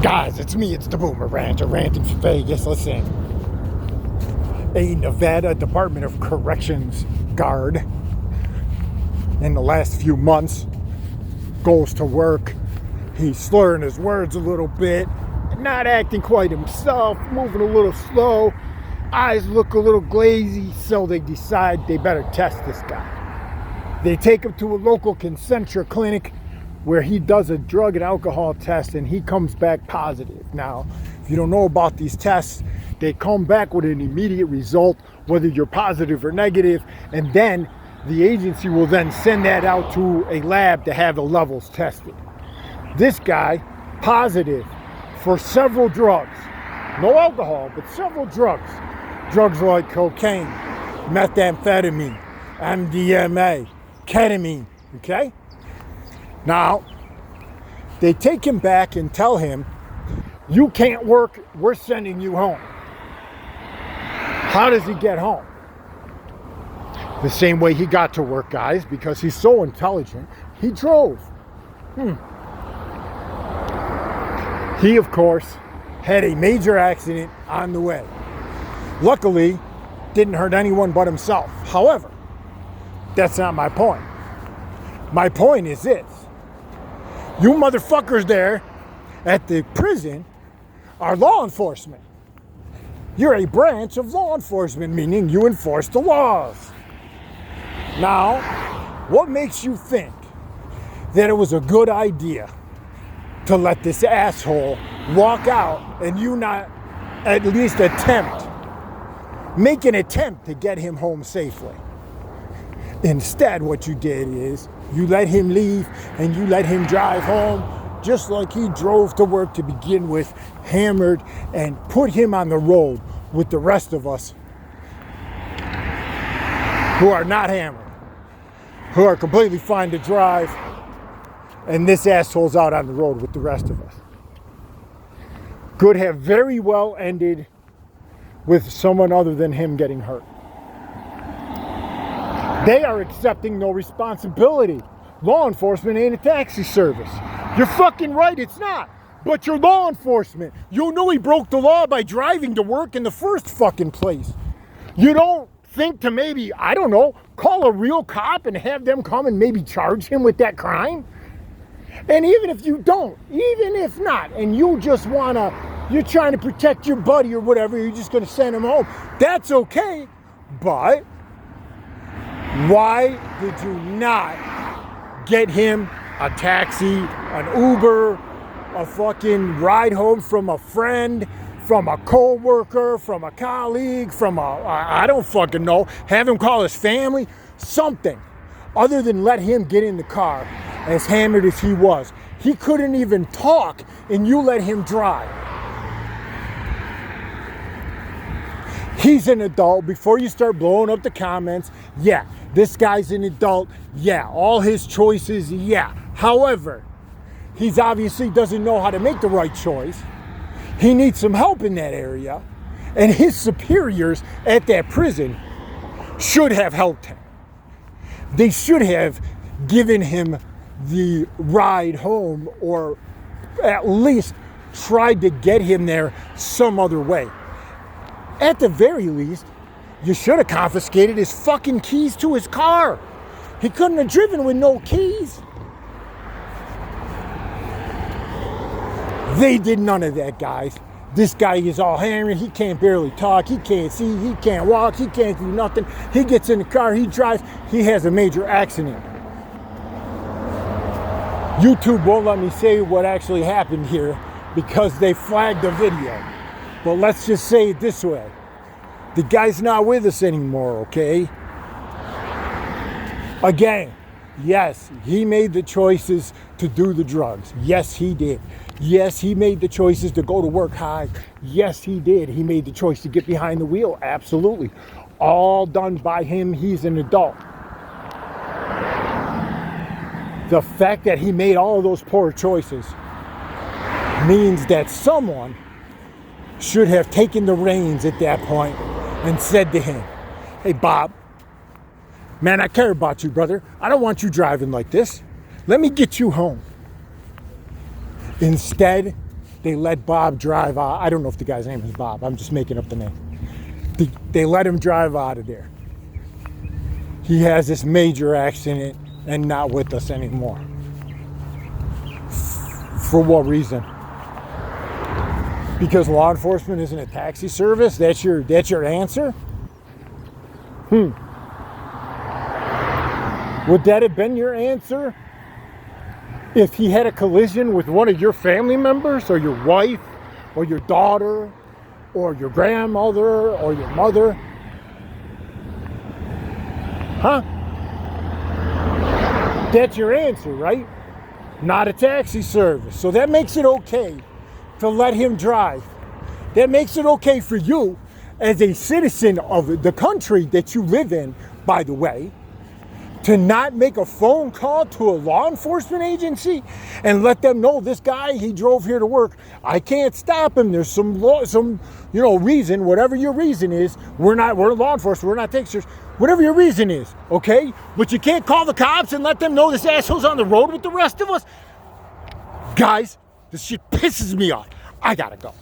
Guys, it's me, it's the Boomer Rancher, ranting from Vegas. Listen, a Nevada Department of Corrections guard in the last few months goes to work. He's slurring his words a little bit, not acting quite himself, moving a little slow, eyes look a little glazy, so they decide they better test this guy. They take him to a local Concentra clinic where he does a drug and alcohol test and he comes back positive. Now, if you don't know about these tests, they come back with an immediate result, whether you're positive or negative, and then the agency will then send that out to a lab to have the levels tested. This guy, positive for several drugs. No alcohol, but several drugs. Drugs like cocaine, methamphetamine, MDMA, ketamine, okay? Now, they take him back and tell him, you can't work, we're sending you home. How does he get home? The same way he got to work, guys, because he's so intelligent, he drove. He, of course, had a major accident on the way. Luckily, didn't hurt anyone but himself. However, that's not my point. My point is this. You motherfuckers there at the prison are law enforcement. You're a branch of law enforcement, meaning you enforce the laws. Now, what makes you think that it was a good idea to let this asshole walk out and you not at least make an attempt to get him home safely? Instead, what you did is you let him leave and you let him drive home just like he drove to work to begin with, hammered, and put him on the road with the rest of us who are not hammered, who are completely fine to drive, and this asshole's out on the road with the rest of us. Could have very well ended with someone other than him getting hurt. They are accepting no responsibility. Law enforcement ain't a taxi service. You're fucking right, it's not. But you're law enforcement. You know he broke the law by driving to work in the first fucking place. You don't think to maybe, I don't know, call a real cop and have them come and maybe charge him with that crime? And even if you don't, even if not, and you just you're trying to protect your buddy or whatever, you're just gonna send him home, that's okay, but why did you not get him a taxi, an Uber, a fucking ride home from a friend, from a co-worker, from a colleague, I don't fucking know, have him call his family, something, other than let him get in the car as hammered as he was. He couldn't even talk and you let him drive. He's an adult. Before you start blowing up the comments, yeah, this guy's an adult. Yeah, all his choices, yeah. However, he's obviously doesn't know how to make the right choice. He needs some help in that area. And his superiors at that prison should have helped him. They should have given him the ride home or at least tried to get him there some other way. At the very least, you should have confiscated his fucking keys to his car. He couldn't have driven with no keys. They did none of that, guys. This guy is all hammered. He can't barely talk. He can't see. He can't walk. He can't do nothing. He gets in the car. He drives. He has a major accident. YouTube won't let me say what actually happened here because they flagged the video. But let's just say it this way. The guy's not with us anymore, okay? Again, yes, he made the choices to do the drugs. Yes, he did. Yes, he made the choices to go to work high. Yes, he did. He made the choice to get behind the wheel. Absolutely. All done by him. He's an adult. The fact that he made all of those poor choices means that someone should have taken the reins at that point and said to him, hey, Bob, man, I care about you, brother. I don't want you driving like this. Let me get you home. Instead, They let Bob drive out. I don't know if the guy's name is Bob. I'm just making up the name. They let him drive out of there. He has this major accident and not with us anymore. For what reason? Because law enforcement isn't a taxi service? That's your answer? Would that have been your answer if he had a collision with one of your family members, or your wife, or your daughter, or your grandmother, or your mother? Huh? That's your answer, right? Not a taxi service. So that makes it okay to let him drive. That makes it okay for you, as a citizen of the country that you live in, by the way, to not make a phone call to a law enforcement agency and let them know this guy, he drove here to work. I can't stop him. There's some reason, whatever your reason is. We're law enforcement. We're not taxi service. Whatever your reason is, okay? But you can't call the cops and let them know this asshole's on the road with the rest of us. Guys, this shit pisses me off. I gotta go.